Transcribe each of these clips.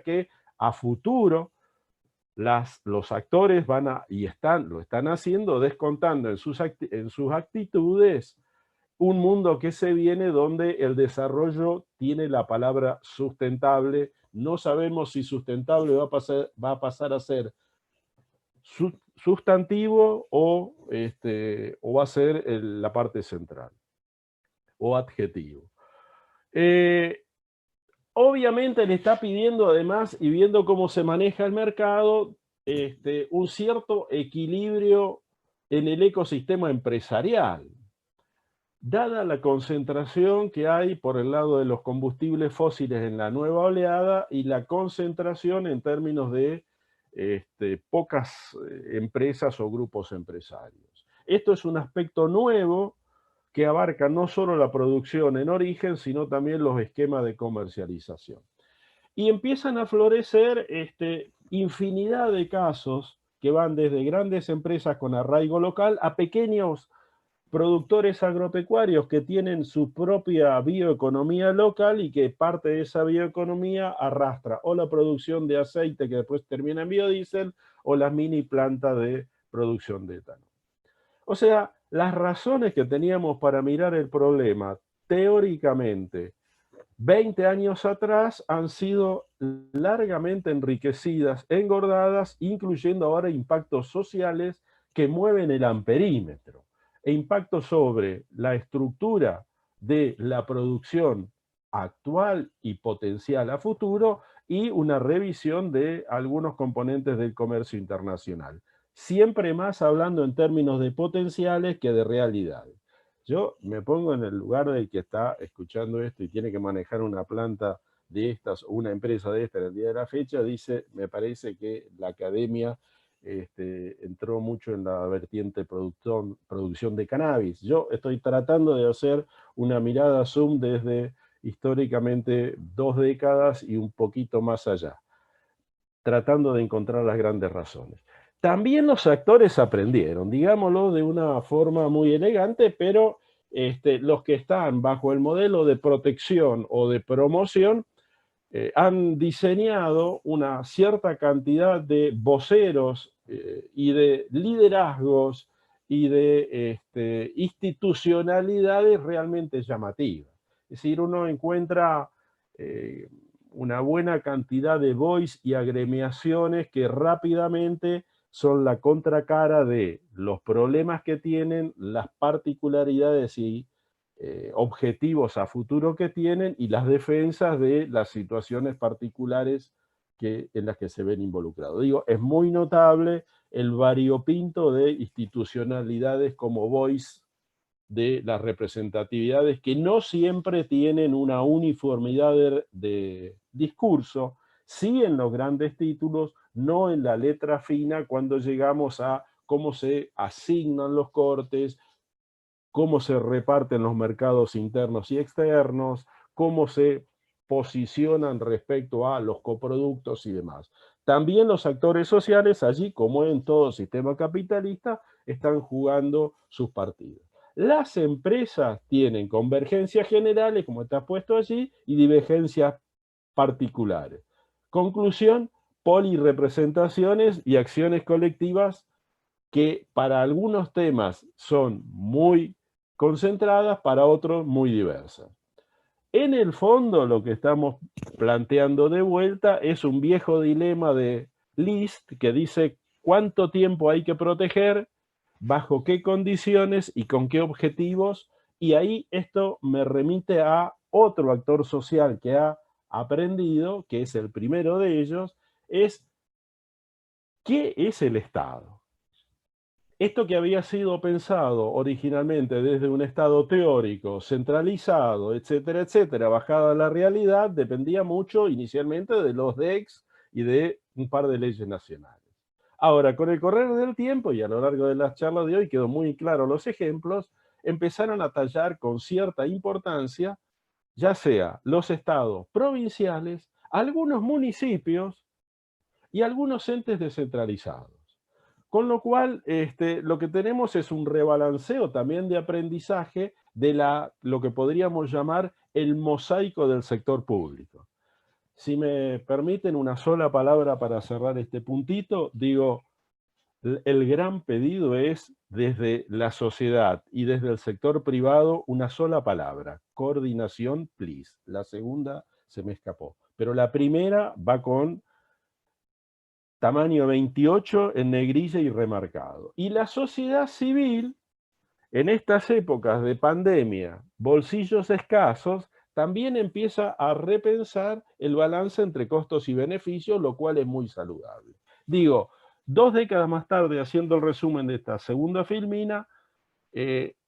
que a futuro los actores lo están haciendo, descontando en sus actitudes un mundo que se viene donde el desarrollo tiene la palabra sustentable. No sabemos si sustentable va a pasar a ser sustantivo o va a ser la parte central o adjetivo. Obviamente le está pidiendo además, y viendo cómo se maneja el mercado, un cierto equilibrio en el ecosistema empresarial. Dada la concentración que hay por el lado de los combustibles fósiles en la nueva oleada y la concentración en términos de pocas empresas o grupos empresarios. Esto es un aspecto nuevo que abarca no solo la producción en origen, sino también los esquemas de comercialización. Y empiezan a florecer infinidad de casos que van desde grandes empresas con arraigo local a pequeños productores agropecuarios que tienen su propia bioeconomía local y que parte de esa bioeconomía arrastra o la producción de aceite que después termina en biodiesel o las mini plantas de producción de etanol. O sea, las razones que teníamos para mirar el problema teóricamente 20 años atrás han sido largamente enriquecidas, engordadas, incluyendo ahora impactos sociales que mueven el amperímetro e impactos sobre la estructura de la producción actual y potencial a futuro y una revisión de algunos componentes del comercio internacional. Siempre más hablando en términos de potenciales que de realidades. Yo me pongo en el lugar del que está escuchando esto y tiene que manejar una planta de estas o una empresa de estas en el día de la fecha, dice, me parece que la academia entró mucho en la vertiente producción de cannabis. Yo estoy tratando de hacer una mirada zoom desde históricamente 2 décadas y un poquito más allá, tratando de encontrar las grandes razones. También los actores aprendieron, digámoslo de una forma muy elegante, pero los que están bajo el modelo de protección o de promoción han diseñado una cierta cantidad de voceros y de liderazgos y de institucionalidades realmente llamativas. Es decir, uno encuentra eh, una buena cantidad de voice y agremiaciones que rápidamente son la contracara de los problemas que tienen, las particularidades y objetivos a futuro que tienen y las defensas de las situaciones particulares en las que se ven involucrados. Digo, es muy notable el variopinto de institucionalidades como voice de las representatividades que no siempre tienen una uniformidad de discurso, sí en los grandes títulos, no en la letra fina cuando llegamos a cómo se asignan los cortes, cómo se reparten los mercados internos y externos, cómo se posicionan respecto a los coproductos y demás. También los actores sociales allí, como en todo sistema capitalista, están jugando sus partidos. Las empresas tienen convergencias generales, como está puesto allí, y divergencias particulares. Conclusión, polirrepresentaciones y acciones colectivas que para algunos temas son muy concentradas, para otros muy diversas. En el fondo, lo que estamos planteando de vuelta es un viejo dilema de List que dice cuánto tiempo hay que proteger, bajo qué condiciones y con qué objetivos, y ahí esto me remite a otro actor social que ha aprendido, que es el primero de ellos, es ¿qué es el Estado? Esto que había sido pensado originalmente desde un estado teórico, centralizado, etcétera, etcétera, bajada a la realidad, dependía mucho inicialmente de los DEX y de un par de leyes nacionales. Ahora, con el correr del tiempo y a lo largo de las charlas de hoy quedó muy claro los ejemplos, empezaron a tallar con cierta importancia, ya sea los estados provinciales, algunos municipios y algunos entes descentralizados. Con lo cual, lo que tenemos es un rebalanceo también de aprendizaje de lo que podríamos llamar el mosaico del sector público. si me permiten una sola palabra para cerrar este puntito, digo, el gran pedido es desde la sociedad y desde el sector privado una sola palabra, coordinación, please. La segunda se me escapó, pero la primera va con tamaño 28 en negrilla y remarcado. Y la sociedad civil, en estas épocas de pandemia, bolsillos escasos, también empieza a repensar el balance entre costos y beneficios, lo cual es muy saludable. Digo, 2 décadas más tarde, haciendo el resumen de esta segunda filmina,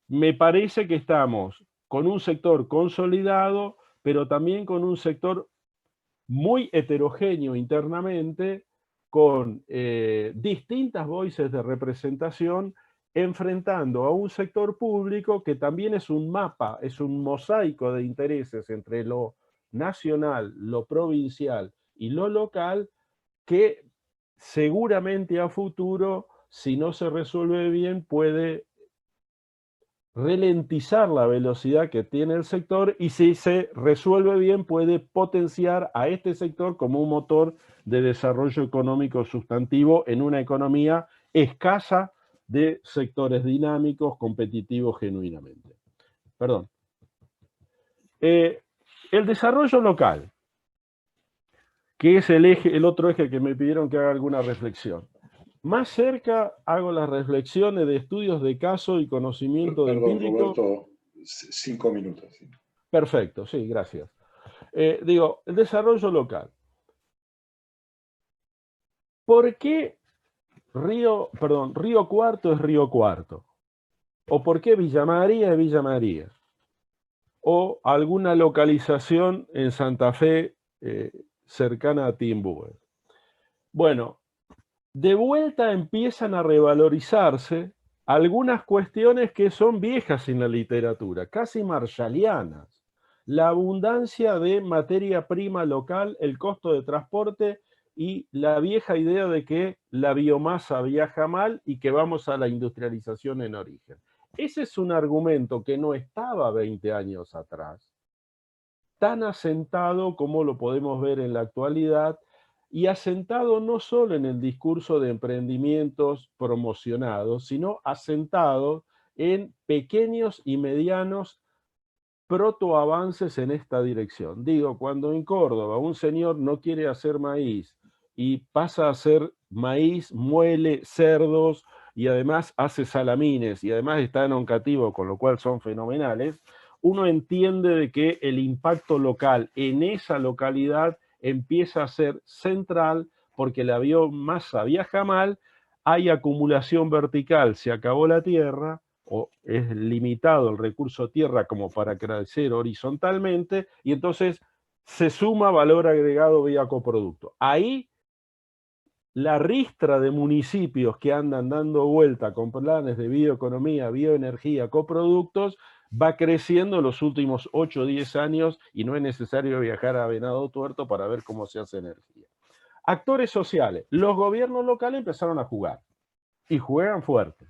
me parece que estamos con un sector consolidado, pero también con un sector muy heterogéneo internamente, con distintas voces de representación, enfrentando a un sector público que también es un mapa, es un mosaico de intereses entre lo nacional, lo provincial y lo local, que seguramente a futuro, si no se resuelve bien, puede ralentizar la velocidad que tiene el sector, y si se resuelve bien puede potenciar a este sector como un motor de desarrollo económico sustantivo en una economía escasa de sectores dinámicos, competitivos genuinamente. Perdón. El desarrollo local, que es el otro eje que me pidieron que haga alguna reflexión. Más cerca hago las reflexiones de estudios de caso y conocimiento Perdón, empírico. Roberto, 5 minutos. ¿Sí? Perfecto, sí, gracias. Digo, el desarrollo local. ¿Por qué Río Cuarto es Río Cuarto? ¿O por qué Villa María es Villa María? ¿O alguna localización en Santa Fe cercana a Timbúes? Bueno, de vuelta empiezan a revalorizarse algunas cuestiones que son viejas en la literatura, casi marshallianas. La abundancia de materia prima local, el costo de transporte y la vieja idea de que la biomasa viaja mal y que vamos a la industrialización en origen. Ese es un argumento que no estaba 20 años atrás, tan asentado como lo podemos ver en la actualidad, y asentado no solo en el discurso de emprendimientos promocionados, sino asentado en pequeños y medianos protoavances en esta dirección. Digo, cuando en Córdoba un señor no quiere hacer maíz y pasa a hacer maíz, muele cerdos y además hace salamines y además está en Oncativo, con lo cual son fenomenales, uno entiende de que el impacto local en esa localidad empieza a ser central, porque la biomasa viaja mal, hay acumulación vertical, se acabó la tierra, o es limitado el recurso tierra como para crecer horizontalmente, y entonces se suma valor agregado vía coproducto. Ahí la ristra de municipios que andan dando vuelta con planes de bioeconomía, bioenergía, coproductos, va creciendo en los últimos 8 o 10 años, y no es necesario viajar a Venado Tuerto para ver cómo se hace energía. Actores sociales. Los gobiernos locales empezaron a jugar, y juegan fuerte.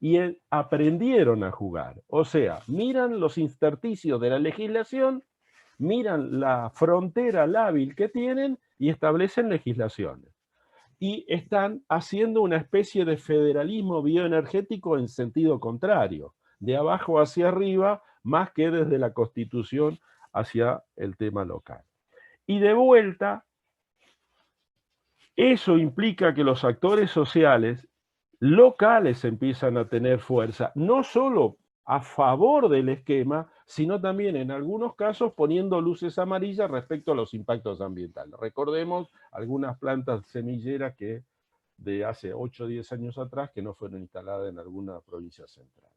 Y aprendieron a jugar. O sea, miran los intersticios de la legislación, miran la frontera lábil que tienen y establecen legislaciones. Y están haciendo una especie de federalismo bioenergético en sentido contrario, de abajo hacia arriba, más que desde la Constitución hacia el tema local. Y de vuelta, eso implica que los actores sociales locales empiezan a tener fuerza, no solo a favor del esquema, sino también en algunos casos poniendo luces amarillas respecto a los impactos ambientales. Recordemos algunas plantas semilleras que de hace 8 o 10 años atrás que no fueron instaladas en alguna provincia central.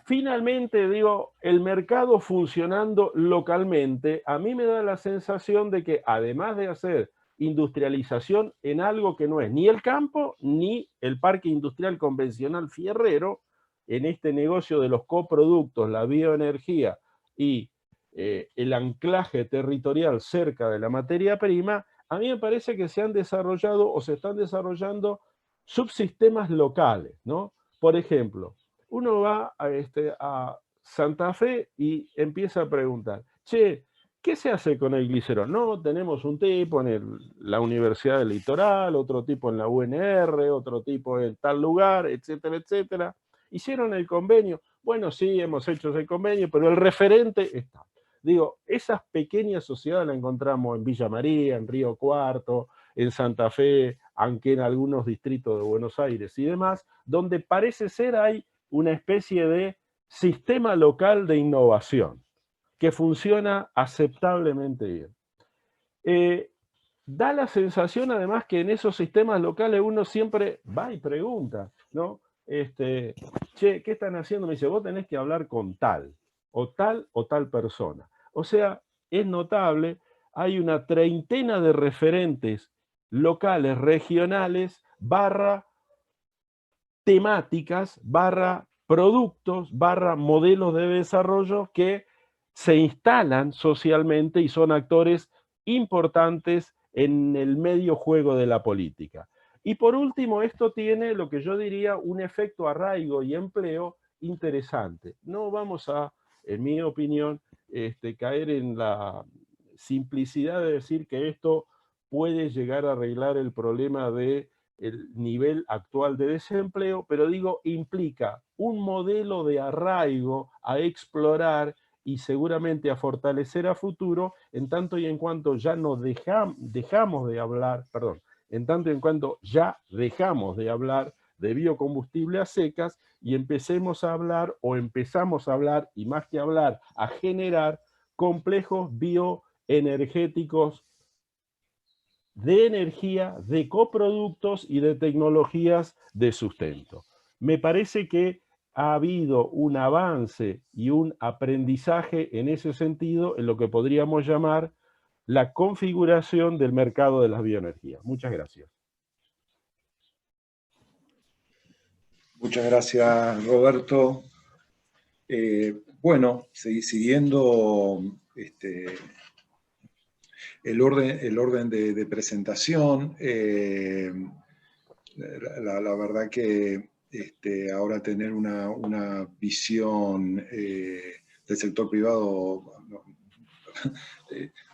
Finalmente, digo, el mercado funcionando localmente, a mí me da la sensación de que además de hacer industrialización en algo que no es ni el campo ni el parque industrial convencional fierrero, en este negocio de los coproductos, la bioenergía y el anclaje territorial cerca de la materia prima, a mí me parece que se han desarrollado o se están desarrollando subsistemas locales, ¿no? Por ejemplo, uno va a Santa Fe y empieza a preguntar, che, ¿Qué se hace con el glicerol? No, tenemos un tipo en la Universidad del Litoral, otro tipo en la UNR, otro tipo en tal lugar, etcétera, etcétera. Hicieron el convenio. Bueno, sí, hemos hecho ese convenio, pero el referente está. Digo, esas pequeñas sociedades las encontramos en Villa María, en Río Cuarto, en Santa Fe, aunque en algunos distritos de Buenos Aires y demás, donde parece ser hay una especie de sistema local de innovación que funciona aceptablemente bien. Da la sensación además que en esos sistemas locales uno siempre va y pregunta, ¿no? Che, ¿qué están haciendo? Me dice, vos tenés que hablar con tal o tal persona. O sea, es notable, hay una treintena de referentes locales, regionales, barra temáticas, barra productos, barra modelos de desarrollo que se instalan socialmente y son actores importantes en el medio juego de la política. Y por último, esto tiene lo que yo diría un efecto arraigo y empleo interesante. No vamos a, en mi opinión, caer en la simplicidad de decir que esto puede llegar a arreglar el problema de el nivel actual de desempleo, pero digo, implica un modelo de arraigo a explorar y seguramente a fortalecer a futuro, en tanto y en cuanto ya no dejamos de hablar, perdón, en tanto y en cuanto ya dejamos de hablar de biocombustible a secas y empecemos a hablar o empezamos a hablar, y más que hablar, a generar complejos bioenergéticos de energía, de coproductos y de tecnologías de sustento. Me parece que ha habido un avance y un aprendizaje en ese sentido en lo que podríamos llamar la configuración del mercado de las bioenergías. Muchas gracias. Muchas gracias, Roberto. Bueno, siguiendo el orden de presentación, la verdad que ahora tener una visión del sector privado,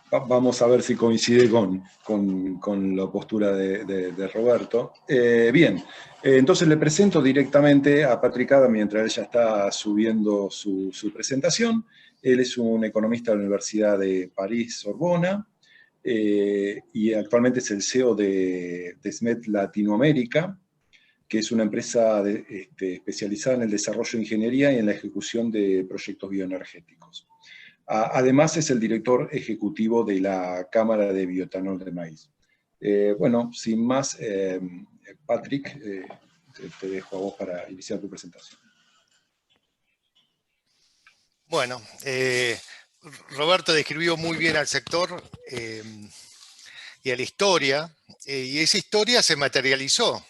vamos a ver si coincide con la postura de Roberto. Bien, entonces le presento directamente a Patrick Adam mientras ella está subiendo su presentación. Él es un economista de la Universidad de París-Sorbona, y actualmente es el CEO de SMED Latinoamérica, que es una empresa especializada en el desarrollo de ingeniería y en la ejecución de proyectos bioenergéticos. Además es el director ejecutivo de la Cámara de Bioetanol de Maíz. Bueno, sin más, Patrick, te dejo a vos para iniciar tu presentación. Bueno, Roberto describió muy bien al sector y a la historia, y esa historia se materializó.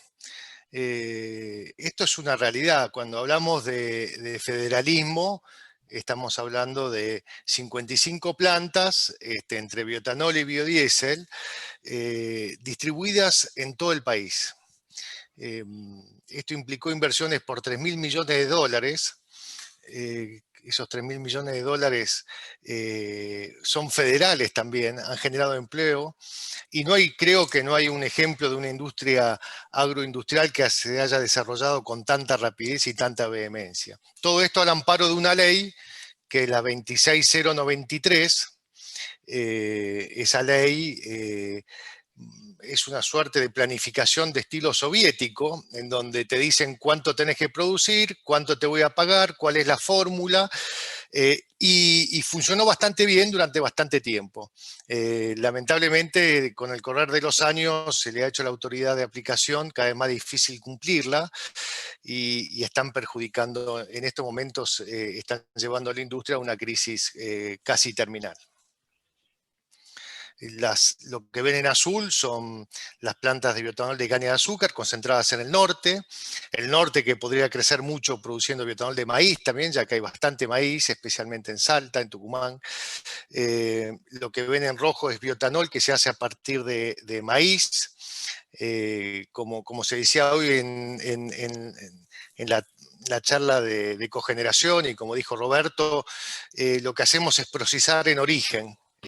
Esto es una realidad. Cuando hablamos de federalismo, estamos hablando de 55 plantas entre bioetanol y biodiesel, distribuidas en todo el país. Esto implicó inversiones por 3.000 millones de dólares. Esos 3.000 millones de dólares son federales también, han generado empleo, y creo que no hay un ejemplo de una industria agroindustrial que se haya desarrollado con tanta rapidez y tanta vehemencia. Todo esto al amparo de una ley, que es la 26093, esa ley es una suerte de planificación de estilo soviético, en donde te dicen cuánto tenés que producir, cuánto te voy a pagar, cuál es la fórmula, y funcionó bastante bien durante bastante tiempo. Lamentablemente, con el correr de los años, se le ha hecho a la autoridad de aplicación cada vez más difícil cumplirla, y están perjudicando, en estos momentos, están llevando a la industria a una crisis casi terminal. Lo que ven en azul son las plantas de bioetanol de caña de azúcar concentradas en el norte que podría crecer mucho produciendo bioetanol de maíz también, ya que hay bastante maíz, especialmente en Salta, en Tucumán. Lo que ven en rojo es bioetanol que se hace a partir de maíz. Como se decía hoy en la charla de cogeneración, y como dijo Roberto, lo que hacemos es procesar en origen